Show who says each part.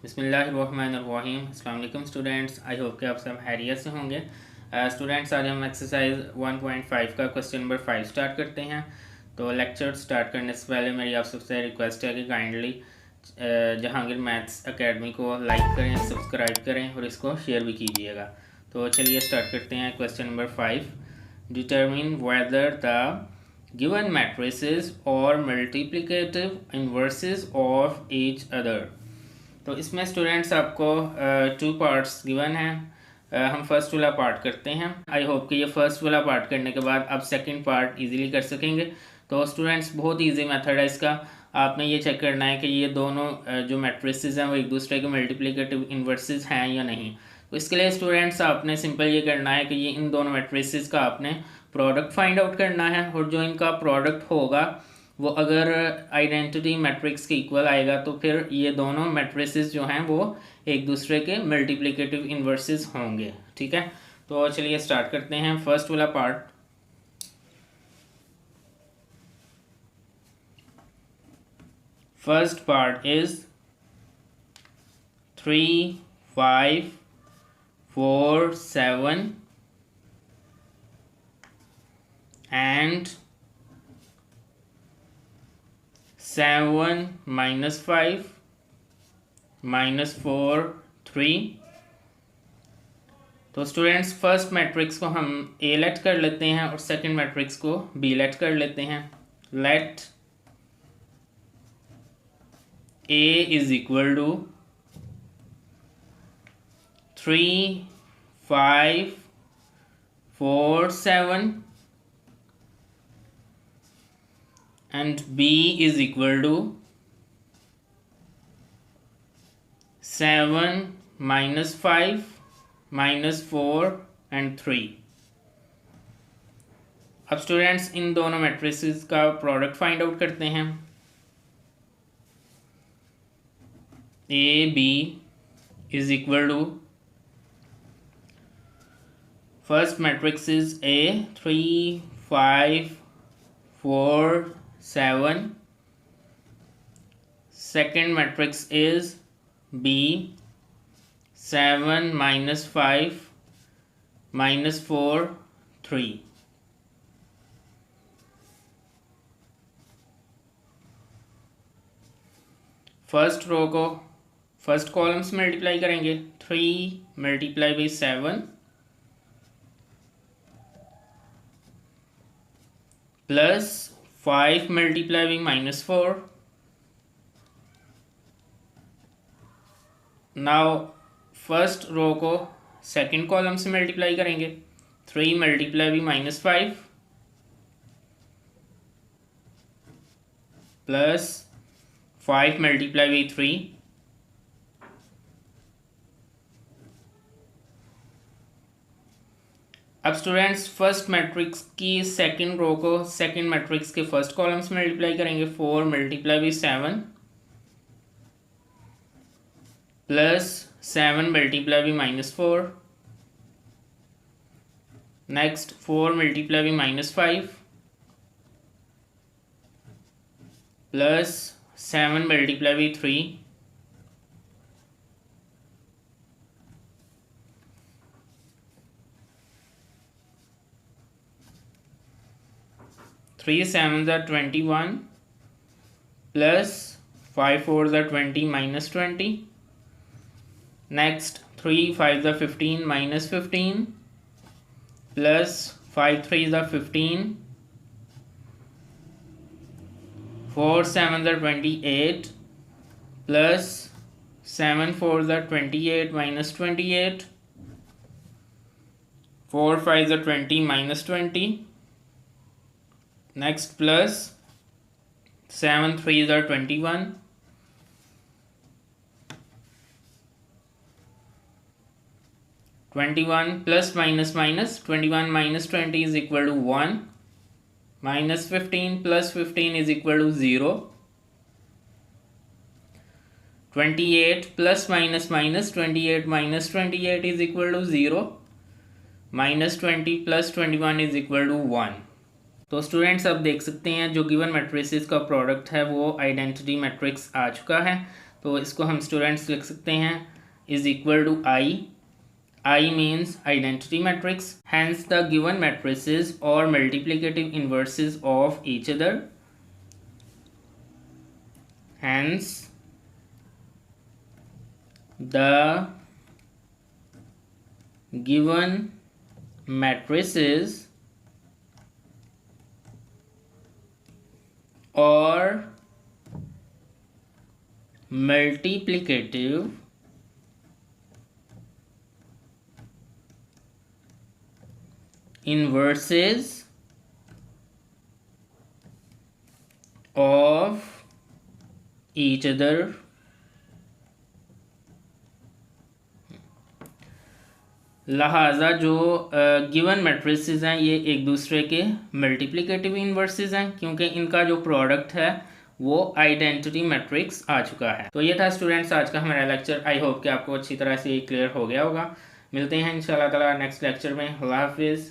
Speaker 1: बिस्मिल्लाहिर्रहमानिर्रहीम। अस्सलाम वालेकुम स्टूडेंट्स, आई होप कि आप सब खैरियत से होंगे। स्टूडेंट्स, आज हम एक्सरसाइज 1.5 का क्वेश्चन नंबर 5 स्टार्ट करते हैं। तो लेक्चर स्टार्ट करने से पहले मेरी आप सबसे रिक्वेस्ट है कि काइंडली जहांगीर मैथ्स एकेडमी को लाइक करें, सब्सक्राइब करें और इसको शेयर भी कीजिएगा। तो चलिए स्टार्ट करते हैं question number 5। Determine whether the given matrices और multiplicative inverses of each other. तो इसमें स्टूडेंट्स आपको 2 पार्ट्स गिवन हैं। हम फर्स्ट वाला पार्ट करते हैं। आई होप कि ये फर्स्ट वाला पार्ट करने के बाद आप सेकंड पार्ट इजीली कर सकेंगे। तो स्टूडेंट्स, बहुत इजी मेथड है इसका। आपने ये चेक करना है कि ये दोनों जो मैट्रिसेस हैं वो एक दूसरे के मल्टीप्लिकेटिव इन्वर्सेस हैं या नहीं। तो इसके लिए स्टूडेंट्स आपने सिंपल ये करना है कि ये इन दोनों मैट्रिसेस का आपने प्रोडक्ट फाइंड आउट करना है, और जो इनका प्रोडक्ट होगा वो अगर आइडेंटिटी मैट्रिक्स के इक्वल आएगा तो फिर ये दोनों मैट्रिसेस जो हैं वो एक दूसरे के मल्टीप्लिकेटिव इन्वर्सेस होंगे। ठीक है, तो चलिए स्टार्ट करते हैं फर्स्ट वाला part. First part is 3, 5, 4, 7 and 7 minus 5 minus 4 3। तो स्टूडेंट्स, फर्स्ट मैट्रिक्स को हम ए लेट कर लेते हैं और सेकंड मैट्रिक्स को बी लेट कर लेते हैं। Let A is equal to 3, 5, 4, 7 and b is equal to 7 minus 5 minus 4 and 3। अब स्टूडेंट्स, इन दोनों मैट्रिसेस का प्रोडक्ट फाइंड आउट करते हैं। A B is equal to, first matrix is A 3, 5, 4, 7, second matrix is B 7 minus 5 minus 4 3। First row को first column से multiply करेंगे। 3 multiply by 7 plus 5 multiply by minus 4। Now first row को second column से multiply करेंगे। 3 multiply by minus 5 plus 5 multiply by 3 अब students, first matrix की second row को second matrix के फर्स्ट कॉलम से मल्टीप्लाई करेंगे। 4 multiply by 7 plus 7 multiply by minus 4। Next 4 multiply by minus 5 plus 7 multiply by 3। Three 7s are 21 plus 5 4s are 20 minus 20। Next 3 5s are 15 minus 15 plus 5 3s are 15। 4 7s are 28 plus 7 4s are 28 minus 28। 4 5s are 20 minus 20। Next plus 7 3s are 21। 21 plus minus minus 21 minus 20 is equal to 1। Minus 15 plus 15 is equal to 0। 28 plus minus minus 28 minus 28 is equal to 0। Minus 20 plus 21 is equal to 1। तो students, अब देख सकते हैं जो given matrices का product है वो identity matrix आ चुका है। तो इसको हम स्टूडेंट्स लिख सकते हैं is equal to I means identity matrix, hence the given matrices or multiplicative inverses of each other, hence the given matrices or multiplicative inverses of each other, लिहाजा जो गिवन मैट्रिसेस हैं ये एक दूसरे के मल्टीप्लिकेटिव इन्वर्सेस हैं क्योंकि इनका जो प्रोडक्ट है वो आइडेंटिटी मैट्रिक्स आ चुका है। तो ये था स्टूडेंट्स आज का हमारा लेक्चर। आई होप कि आपको अच्छी तरह से क्लियर हो गया होगा। मिलते हैं इंशाल्लाह ताला नेक्स्ट लेक्चर में। अल्लाह हाफिज़।